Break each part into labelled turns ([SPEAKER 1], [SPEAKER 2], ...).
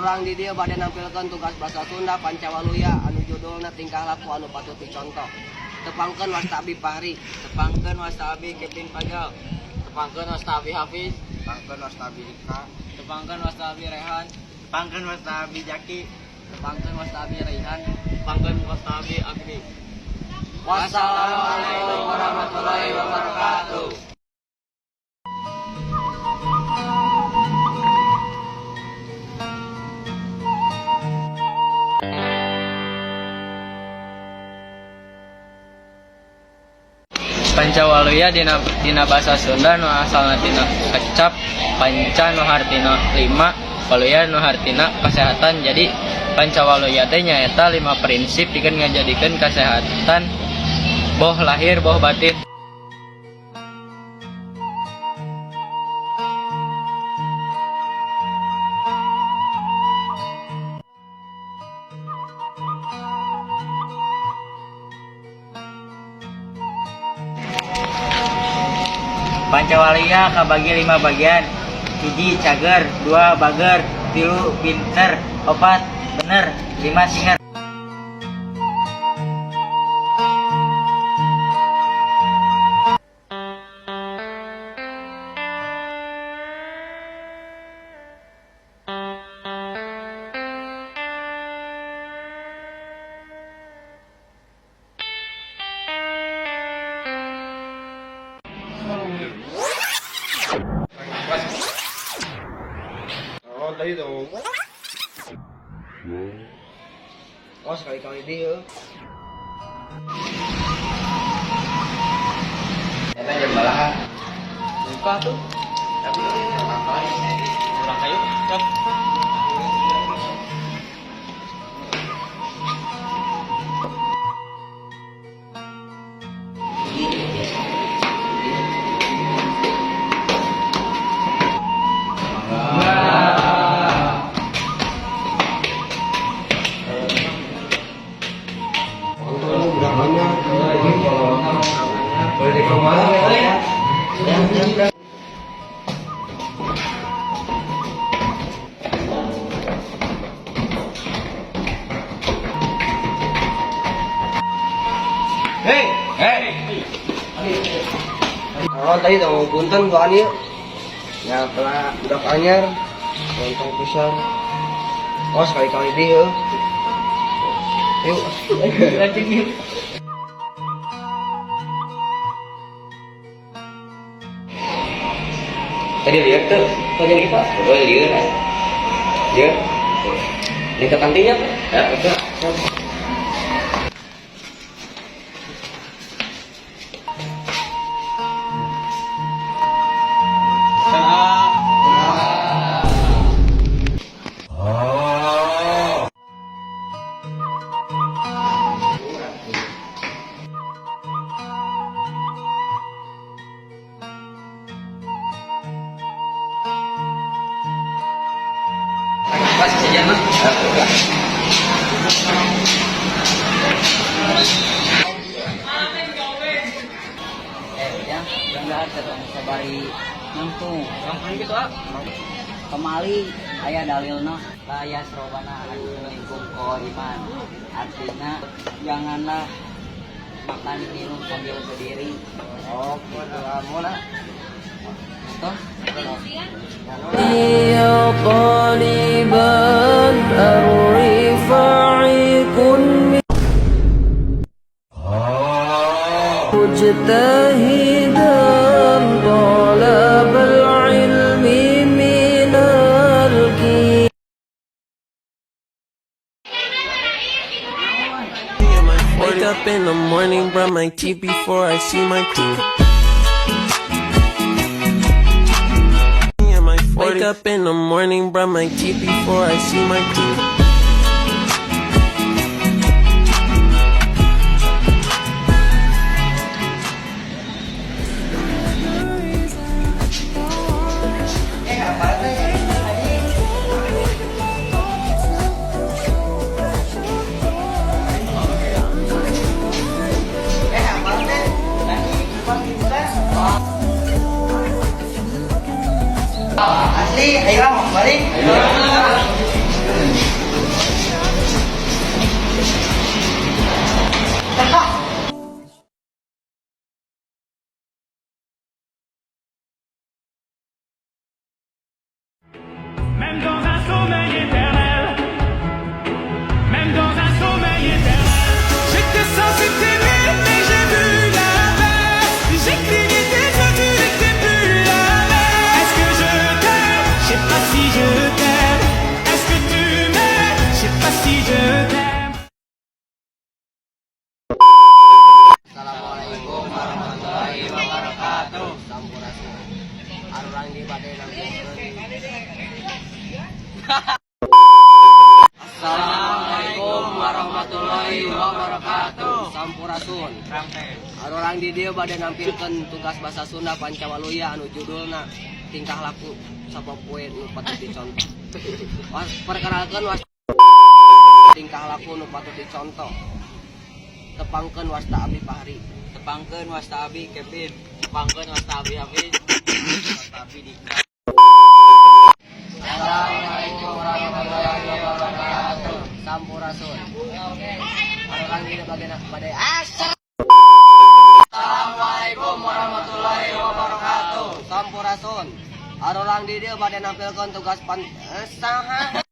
[SPEAKER 1] orang di dia bade nampilkan tugas bahasa Sunda Pancawaluya anu judulna tingkah laku anu patut dicontoh. Tepangkeun wasta abdi Fahri,
[SPEAKER 2] Tepangkeun wasta abdi Kevin Fadel,
[SPEAKER 3] Tepangkeun wasta abdi Hafiz,
[SPEAKER 2] tepangkeun wasta abdi Rika,
[SPEAKER 3] tepangkeun wasta abdi Rehan,
[SPEAKER 2] tepangkeun wasta abdi Jaki,
[SPEAKER 3] tepangkeun wasta abdi Raihan,
[SPEAKER 2] tepangkeun wasta abdi Agni.
[SPEAKER 1] Wassalamualaikum warahmatullahi wabarakatuh.
[SPEAKER 3] Pancawaluya dina basa Sunda nu asalna tina kecap panca nu hartina 5 waluya nu hartina kesehatan. Jadi pancawaluya teh nyaeta 5 prinsip pikeun ngajadikeun kesehatan boh lahir boh batin.
[SPEAKER 2] Pancawaluya kabagi 5 bagian. 1 cager, 2 bager, 3 pinter, 4 bener, 5 singer.
[SPEAKER 1] Oh, tadi dong. Oh, sekali-kali dia.
[SPEAKER 3] Eta jam balaha?
[SPEAKER 1] Buka tuh.
[SPEAKER 3] Tapi kurang kayu. Cep.
[SPEAKER 1] Oh, tadi dong punten gua ani. Ya, telah budak anyar. Lontong pisan. Oh, sekali-kali dia. Yuk.
[SPEAKER 3] Tadi lihat tuh, tadi kita, boleh lihat kan? Lihat, lihat kantinnya, ya, betul. Kasih saja nak.
[SPEAKER 2] Yang ada sabari nangtung.
[SPEAKER 3] Gampang gitu ah.
[SPEAKER 2] Kemali aya dalilna la yasrobana alaikum iman. Artinya janganlah makan minum sambil berdiri.
[SPEAKER 1] Oh, mula.
[SPEAKER 2] Toh?
[SPEAKER 4] يا طالبا الرفاع كن مجتهدا طلب العلم من الكتاب. Wake up in the morning, brush my teeth before I see my crew. Wake up in the morning, brush my teeth before I see my crew.
[SPEAKER 1] Asli, ayo balik.
[SPEAKER 5] Même dans un sommeil éternel, même dans un sommeil éternel. J'étais censé t'aimer, mais j'ai vu l'inverse. J'ai cligné tes yeux, tu n'étais plus la même. Est-ce que je t'aime? Je sais pas si je t'aime. Est-ce que tu m'aimes? Je sais pas si je t'aime.
[SPEAKER 1] Assalamualaikum warahmatullahi wabarakatuh. Sampurasun. Arurang di badai Assalamualaikum warahmatullahi wabarakatuh. Sampurasun. Arurang di dieu bade nampilkeun tugas basa Sunda Pancawaluya anu judulna tingkah laku sapopoe nu patut dicontoh. Perkenalkeun was tingkah laku nu patut dicontoh. Tepangkeun wasta Abi Fahri.
[SPEAKER 2] Tepangkeun wasta abi Kevin. Tepangkeun wasta abi Hafiz. Wasta abi Dika.
[SPEAKER 1] Assalamualaikum warahmatullahi wabarakatuh. Sampurasun. Arurang di dieu bade badai Assalamualaikum warahmatullahi wabarakatuh. Sampurasun. Arurang di dieu bade nampilkeun tugas saha.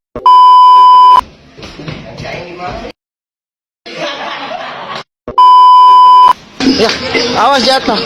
[SPEAKER 6] Ya, awas jatuh.